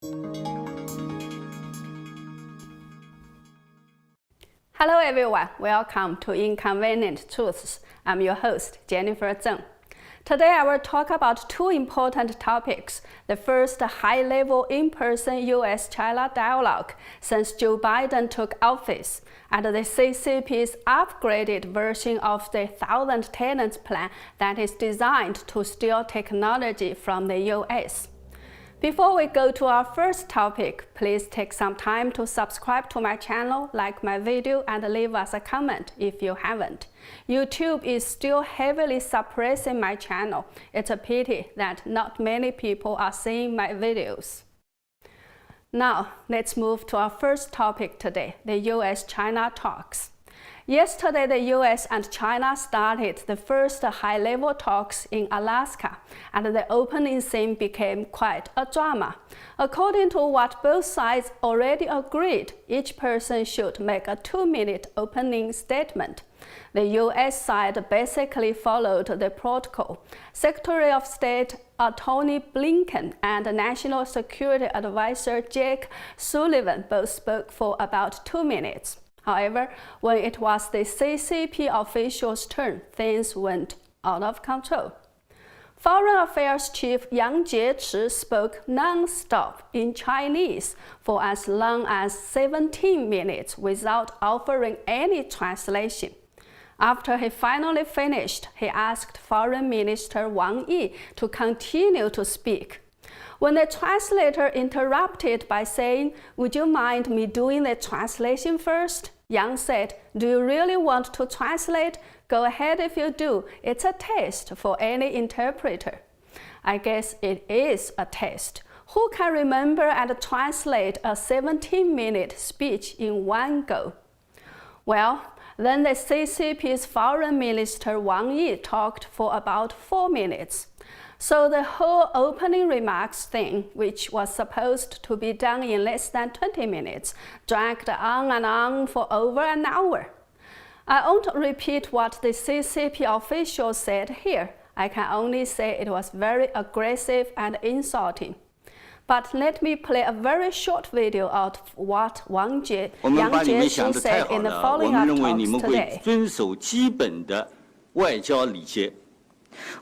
Hello everyone, welcome to Inconvenient Truths. I'm your host, Jennifer Zeng. Today I will talk about two important topics. The first, high-level in-person US-China dialogue since Joe Biden took office, and the CCP's upgraded version of the 1,000 tenants plan that is designed to steal technology from the US. Before we go to our first topic, please take some time to subscribe to my channel, like my video, and leave us a comment if you haven't. YouTube is still heavily suppressing my channel. It's a pity that not many people are seeing my videos. Now, let's move to our first topic today, the US-China talks. Yesterday, the US and China started the first high-level talks in Alaska, and the opening scene became quite a drama. According to what both sides already agreed, each person should make a 2-minute opening statement. The US side basically followed the protocol. Secretary of State Antony Blinken and National Security Advisor Jake Sullivan both spoke for about 2 minutes. However, when it was the CCP officials' turn, things went out of control. Foreign Affairs Chief Yang Jiechi spoke non-stop in Chinese for as long as 17 minutes without offering any translation. After he finally finished, he asked Foreign Minister Wang Yi to continue to speak. When the translator interrupted by saying, "Would you mind me doing the translation first?" Yang said, "Do you really want to translate? Go ahead if you do. It's a test for any interpreter." I guess it is a test. Who can remember and translate a 17-minute speech in one go? Well, then the CCP's Foreign Minister Wang Yi talked for about 4 minutes. So the whole opening remarks thing, which was supposed to be done in less than 20 minutes, dragged on and on for over an hour. I won't repeat what the CCP officials said here. I can only say it was very aggressive and insulting. But let me play a very short video of what Yang Jiechi said in the following up talks today.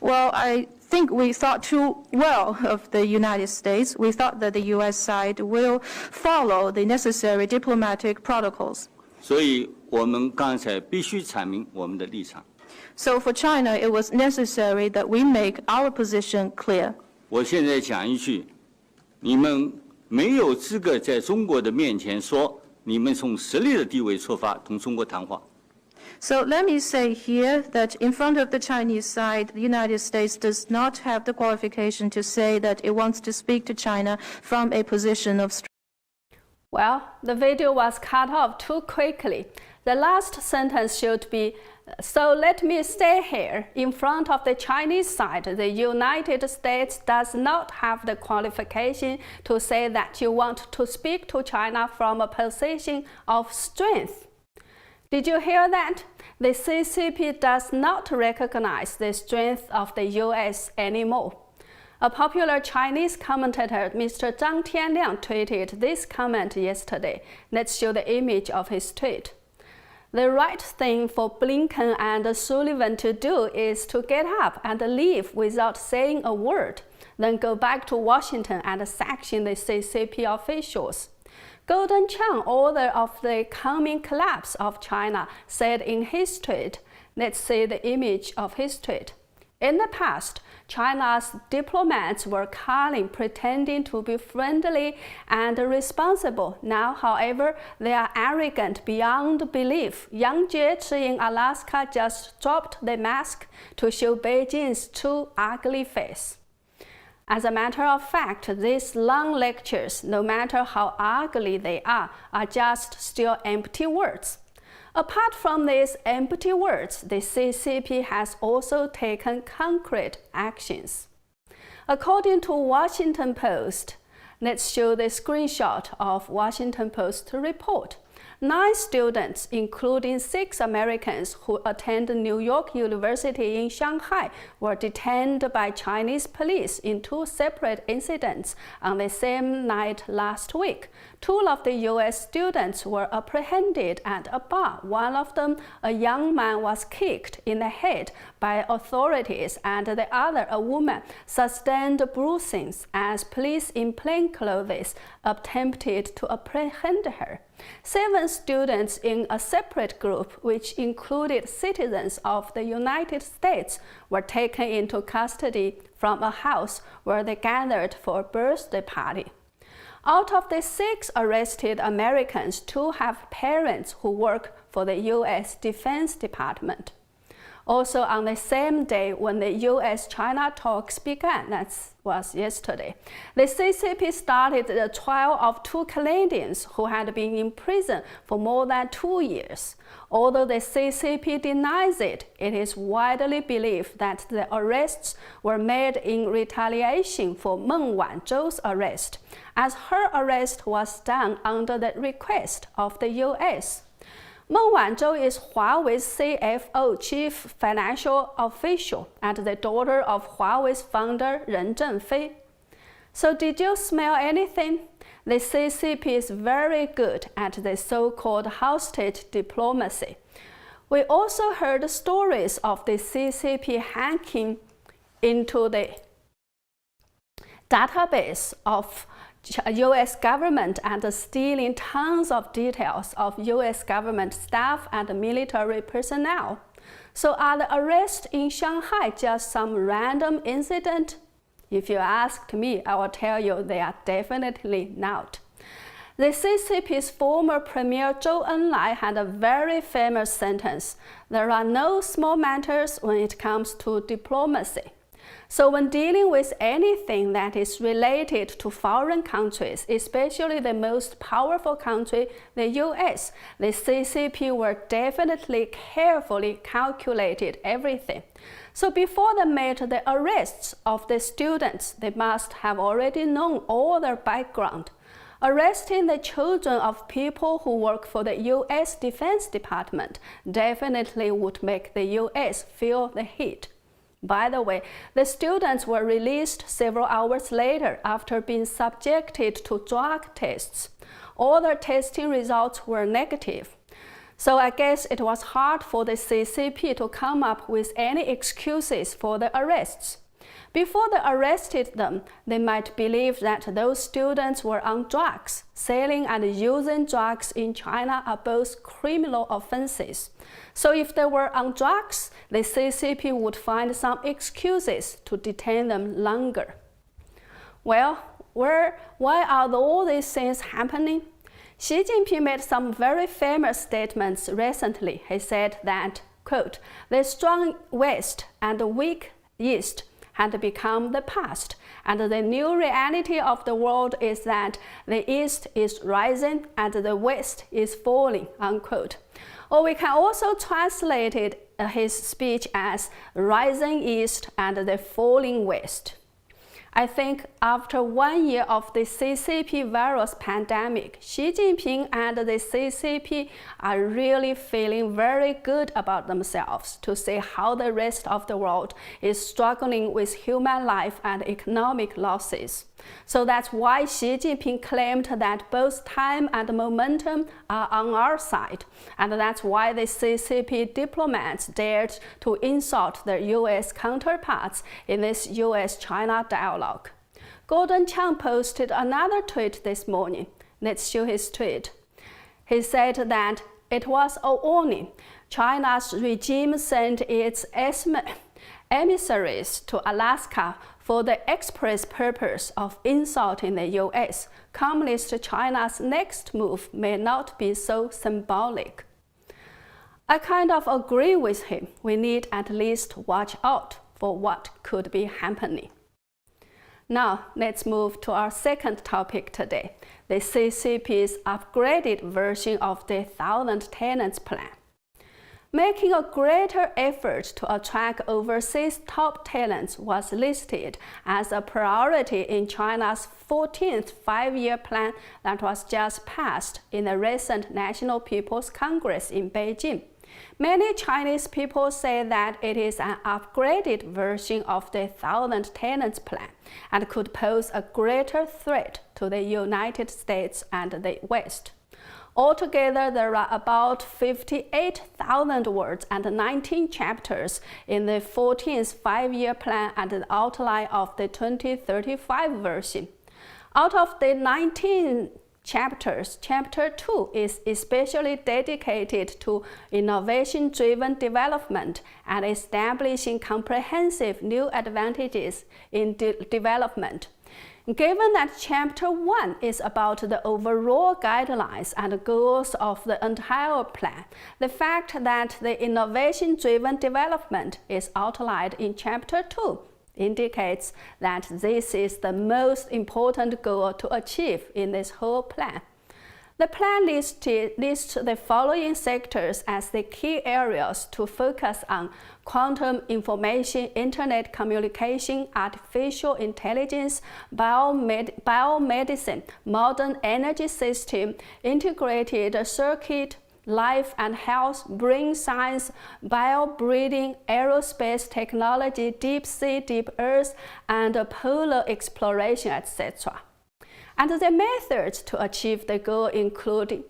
Well, I think we thought too well of the United States. We thought that the U.S. side will follow the necessary diplomatic protocols. So for China, it was necessary that we make our position clear. 我现在讲一句，你们没有资格在中国的面前说你们从实力的地位出发同中国谈话。 So let me say here that in front of the Chinese side, the United States does not have the qualification to say that it wants to speak to China from a position of strength. Well, the video was cut off too quickly. The last sentence should be, "So let me stay here. In front of the Chinese side, the United States does not have the qualification to say that you want to speak to China from a position of strength." Did you hear that? The CCP does not recognize the strength of the US anymore. A popular Chinese commentator, Mr. Zhang Tianliang, tweeted this comment yesterday. Let's show the image of his tweet. The right thing for Blinken and Sullivan to do is to get up and leave without saying a word, then go back to Washington and sanction the CCP officials. Golden Chang, author of The Coming Collapse of China, said in his tweet, let's see the image of his tweet. In the past, China's diplomats were calling, pretending to be friendly and responsible. Now, however, they are arrogant beyond belief. Yang Jiechi in Alaska just dropped the mask to show Beijing's true ugly face. As a matter of fact, these long lectures, no matter how ugly they are just still empty words. Apart from these empty words, the CCP has also taken concrete actions. According to Washington Post, let's show the screenshot of Washington Post report. 9 students, including 6 Americans who attend New York University in Shanghai, were detained by Chinese police in 2 separate incidents on the same night last week. 2 of the U.S. students were apprehended at a bar. One of them, a young man, was kicked in the head by authorities, and the other, a woman, sustained bruisings as police in plainclothes attempted to apprehend her. 7 students in a separate group, which included citizens of the United States, were taken into custody from a house where they gathered for a birthday party. Out of the 6 arrested Americans, 2 have parents who work for the U.S. Defense Department. Also, on the same day when the U.S.-China talks began, that was yesterday, the CCP started the trial of 2 Canadians who had been in prison for more than 2 years. Although the CCP denies it, it is widely believed that the arrests were made in retaliation for Meng Wanzhou's arrest, as her arrest was done under the request of the U.S. Meng Wanzhou is Huawei's CFO, Chief Financial Official, and the daughter of Huawei's founder Ren Zhengfei. So did you smell anything? The CCP is very good at the so-called hostage diplomacy. We also heard stories of the CCP hacking into the database of U.S. government and stealing tons of details of U.S. government staff and military personnel. So are the arrests in Shanghai just some random incident? If you ask me, I will tell you they are definitely not. The CCP's former premier Zhou Enlai had a very famous sentence: "There are no small matters when it comes to diplomacy." So when dealing with anything that is related to foreign countries, especially the most powerful country, the US, the CCP were definitely carefully calculated everything. So before they made the arrests of the students, they must have already known all their background. Arresting the children of people who work for the US Defense Department definitely would make the US feel the heat. By the way, the students were released several hours later after being subjected to drug tests. All their testing results were negative. So I guess it was hard for the CCP to come up with any excuses for the arrests. Before they arrested them, they might believe that those students were on drugs. Selling and using drugs in China are both criminal offenses. So if they were on drugs, the CCP would find some excuses to detain them longer. Well, why are all these things happening? Xi Jinping made some very famous statements recently. He said that, quote, "The strong West and the weak East had become the past, and the new reality of the world is that the East is rising and the West is falling," unquote. Or we can also translate his speech as rising East and the falling West. I think after 1 year of the CCP virus pandemic, Xi Jinping and the CCP are really feeling very good about themselves to see how the rest of the world is struggling with human life and economic losses. So that's why Xi Jinping claimed that both time and momentum are on our side. And that's why the CCP diplomats dared to insult their US counterparts in this US-China dialogue. Gordon Chang posted another tweet this morning. Let's show his tweet. He said that it was a warning. China's regime sent its emissaries to Alaska for the express purpose of insulting the US. Communist China's next move may not be so symbolic. I kind of agree with him. We need at least watch out for what could be happening. Now, let's move to our second topic today, the CCP's upgraded version of the 1,000 tenants plan. Making a greater effort to attract overseas top talents was listed as a priority in China's 14th five-year plan that was just passed in the recent National People's Congress in Beijing. Many Chinese people say that it is an upgraded version of the 1,000 Talents Plan and could pose a greater threat to the United States and the West. Altogether, there are about 58,000 words and 19 chapters in the 14th five-year plan and the outline of the 2035 version. Out of the 19 chapters, Chapter 2 is especially dedicated to innovation-driven development and establishing comprehensive new advantages in development. Given that Chapter 1 is about the overall guidelines and goals of the entire plan, the fact that the innovation-driven development is outlined in Chapter 2 indicates that this is the most important goal to achieve in this whole plan. The plan lists the following sectors as the key areas to focus on: quantum information, internet communication, artificial intelligence, biomedicine, modern energy system, integrated circuit, life and health, brain science, biobreeding, aerospace technology, deep sea, deep earth, and polar exploration, etc. And the methods to achieve the goal include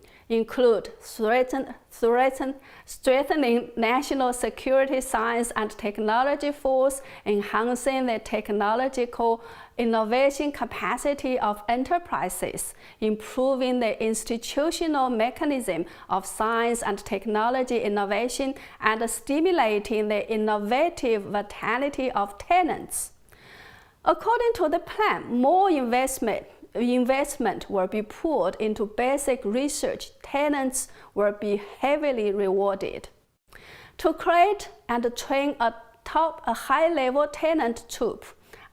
strengthening national security, science and technology force, enhancing the technological innovation capacity of enterprises, improving the institutional mechanism of science and technology innovation, and stimulating the innovative vitality of talents. According to the plan, more investment will be poured into basic research. Talents will be heavily rewarded. To create and train a high-level talent troop,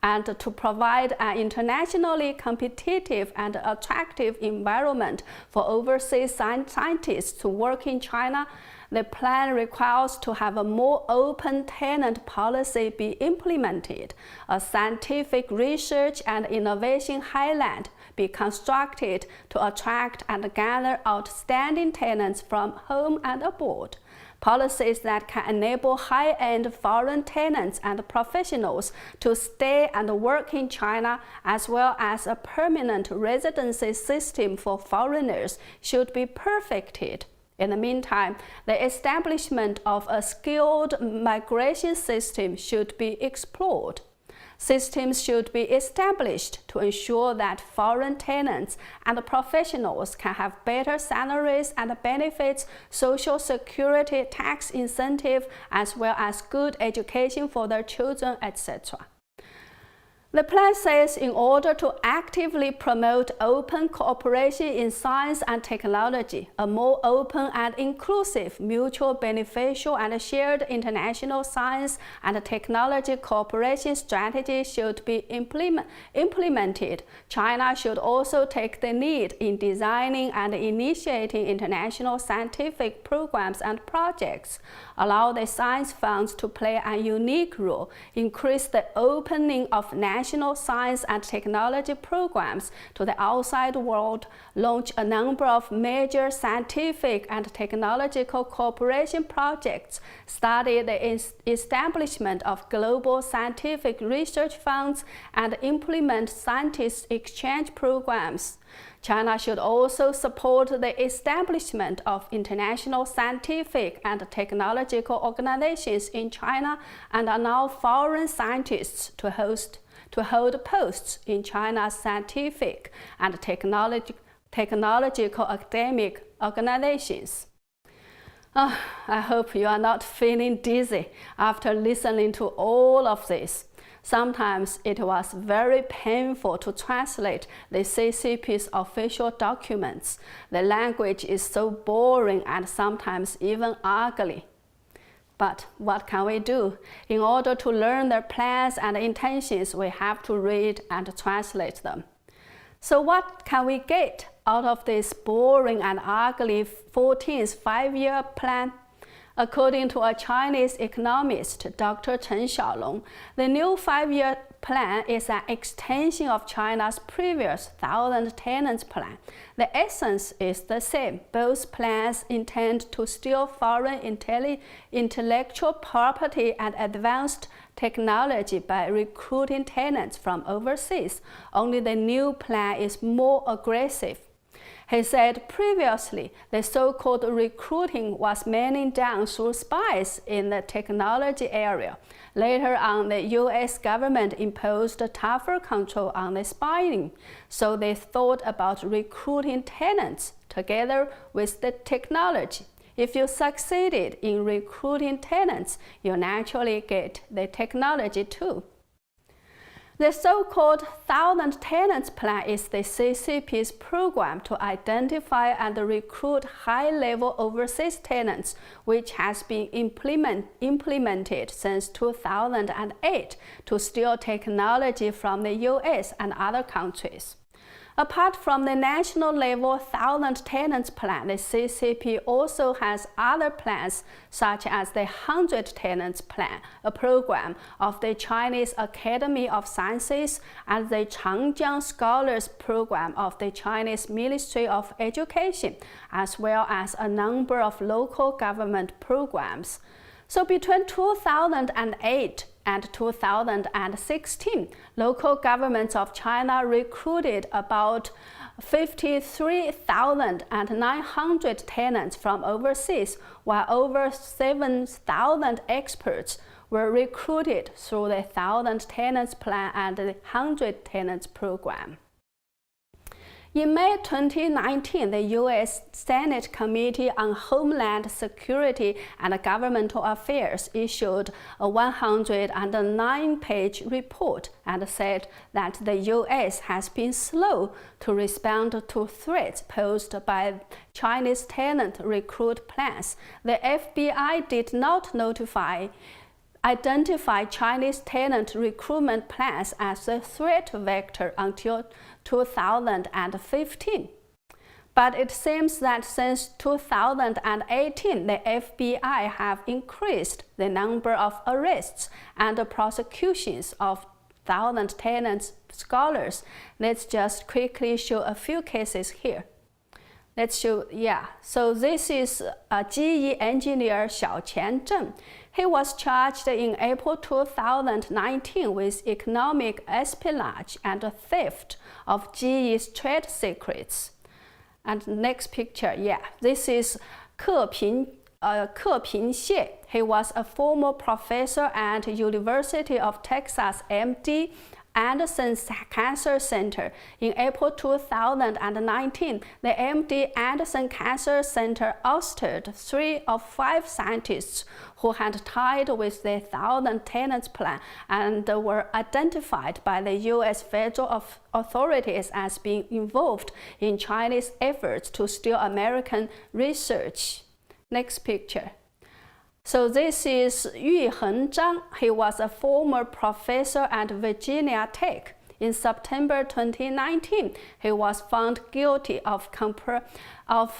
and to provide an internationally competitive and attractive environment for overseas scientists to work in China, the plan requires to have a more open talent policy be implemented, a scientific research and innovation highland be constructed to attract and gather outstanding talents from home and abroad. Policies that can enable high-end foreign talents and professionals to stay and work in China, as well as a permanent residency system for foreigners, should be perfected. In the meantime, the establishment of a skilled migration system should be explored. Systems should be established to ensure that foreign talents and professionals can have better salaries and benefits, social security, tax incentive, as well as good education for their children, etc. The plan says in order to actively promote open cooperation in science and technology, a more open and inclusive, mutual beneficial and shared international science and technology cooperation strategy should be implemented. China should also take the lead in designing and initiating international scientific programs and projects, allow the science funds to play a unique role, increase the opening of national science and technology programs to the outside world, launch a number of major scientific and technological cooperation projects, study the establishment of global scientific research funds, and implement scientist exchange programs. China should also support the establishment of international scientific and technological organizations in China and allow foreign scientists to hold posts in China's scientific and technological academic organizations. I hope you are not feeling dizzy after listening to all of this. Sometimes it was very painful to translate the CCP's official documents. The language is so boring and sometimes even ugly. But what can we do? In order to learn their plans and intentions, we have to read and translate them. So what can we get out of this boring and ugly 14th five-year plan? According to a Chinese economist, Dr. Chen Xiaolong, the new 5-year plan is an extension of China's previous 1,000 tenants plan. The essence is the same. Both plans intend to steal foreign intellectual property and advanced technology by recruiting tenants from overseas. Only the new plan is more aggressive. He said previously, the so-called recruiting was mainly done through spies in the technology area. Later on, the US government imposed tougher control on the spying, so they thought about recruiting tenants together with the technology. If you succeeded in recruiting tenants, you naturally get the technology too. The so-called 1,000 tenants plan is the CCP's program to identify and recruit high-level overseas tenants, which has been implemented since 2008 to steal technology from the US and other countries. Apart from the national level 1,000 tenants plan, the CCP also has other plans such as the 100 tenants plan, a program of the Chinese Academy of Sciences, and the Changjiang Scholars Program of the Chinese Ministry of Education, as well as a number of local government programs. So between 2008 and 2016, local governments of China recruited about 53,900 tenants from overseas, while over 7,000 experts were recruited through the 1,000 tenants plan and the 100 tenants program. In May 2019, the U.S. Senate Committee on Homeland Security and Governmental Affairs issued a 109-page report and said that the U.S. has been slow to respond to threats posed by Chinese tenant recruit plans. The FBI did not identify Chinese tenant recruitment plans as a threat vector until 2015. But it seems that since 2018, the FBI have increased the number of arrests and prosecutions of 1,000 tenants scholars. Let's just quickly show a few cases here. So this is a GE engineer Xiaoqian Zeng. He was charged in April 2019 with economic espionage and theft of GE's trade secrets. And next picture, this is Ke Pingxie. He was a former professor at University of Texas MD Anderson Cancer Center. In April 2019, the MD Anderson Cancer Center ousted 3 of 5 scientists who had tied with the 1,000 tenants plan and were identified by the U.S. federal authorities as being involved in Chinese efforts to steal American research. Next picture. So this is Yuheng Zhang. He was a former professor at Virginia Tech. In September 2019, he was found guilty of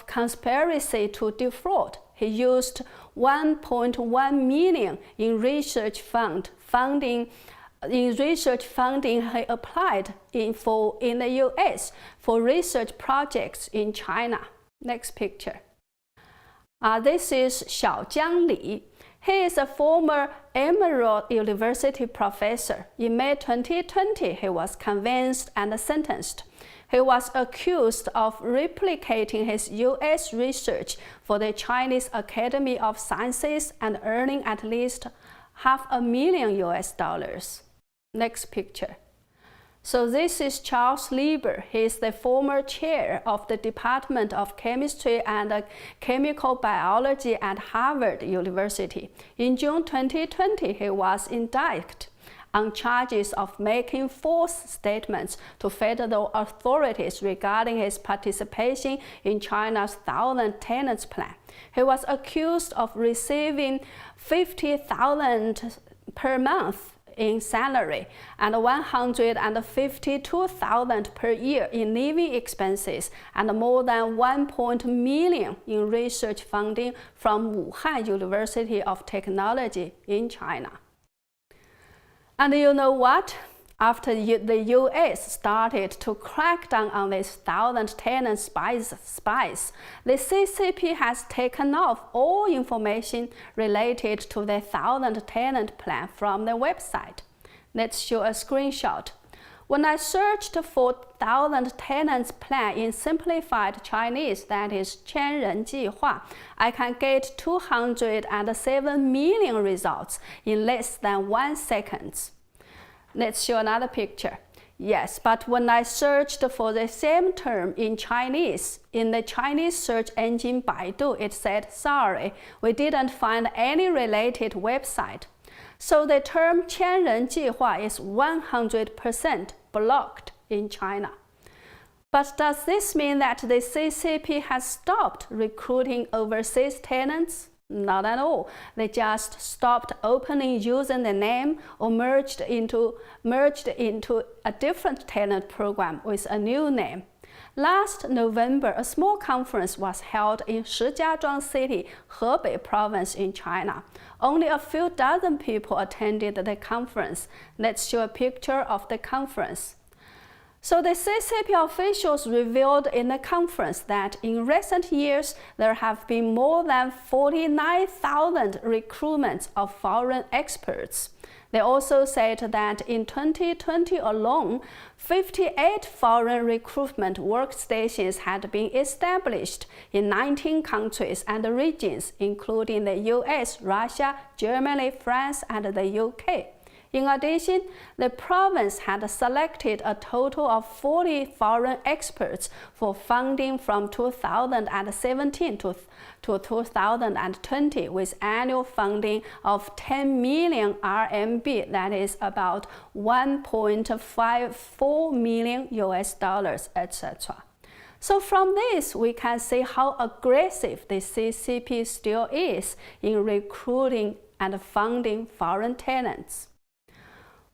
conspiracy to defraud. He used $1.1 million in research funding he applied in the U.S. for research projects in China. Next picture. This is Xiaojiang Li. He is a former Emerald University professor. In May 2020, he was convicted and sentenced. He was accused of replicating his U.S. research for the Chinese Academy of Sciences and earning at least $500,000. Next picture. So this is Charles Lieber. He is the former chair of the Department of Chemistry and Chemical Biology at Harvard University. In June 2020, he was indicted on charges of making false statements to federal authorities regarding his participation in China's 1,000 tenants plan. He was accused of receiving $50,000 per month in salary and $152,000 per year in living expenses and more than $1 million in research funding from Wuhan University of Technology in China. And you know what? After the US started to crack down on these 1,000-tenant spies, the CCP has taken off all information related to the 1,000-tenant plan from the website. Let's show a screenshot. When I searched for 1,000 tenants plan in simplified Chinese, that is 千人计划, I can get 207 million results in less than 1 second. Let's show another picture. Yes, but when I searched for the same term in Chinese, in the Chinese search engine Baidu, it said, sorry, we didn't find any related website. So the term 千人计划 is 100% blocked in China. But does this mean that the CCP has stopped recruiting overseas tenants? Not at all. They just stopped opening using the name or merged into a different tenant program with a new name. Last November, a small conference was held in Shijiazhuang City, Hebei province in China. Only a few dozen people attended the conference. Let's show a picture of the conference. So the CCP officials revealed in the conference that in recent years, there have been more than 49,000 recruitments of foreign experts. They also said that in 2020 alone, 58 foreign recruitment workstations had been established in 19 countries and regions, including the US, Russia, Germany, France, and the UK. In addition, the province had selected a total of 40 foreign experts for funding from 2017 to 2020 with annual funding of 10 million RMB, that is about $1.54 million, etc. So from this, we can see how aggressive the CCP still is in recruiting and funding foreign tenants.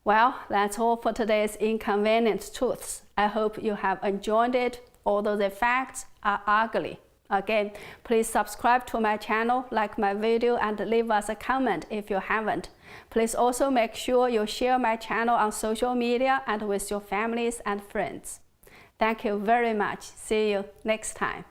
Well, that's all for today's Inconvenient Truths. I hope you have enjoyed it, although the facts are ugly. Again, please subscribe to my channel, like my video, and leave us a comment if you haven't. Please also make sure you share my channel on social media and with your families and friends. Thank you very much. See you next time.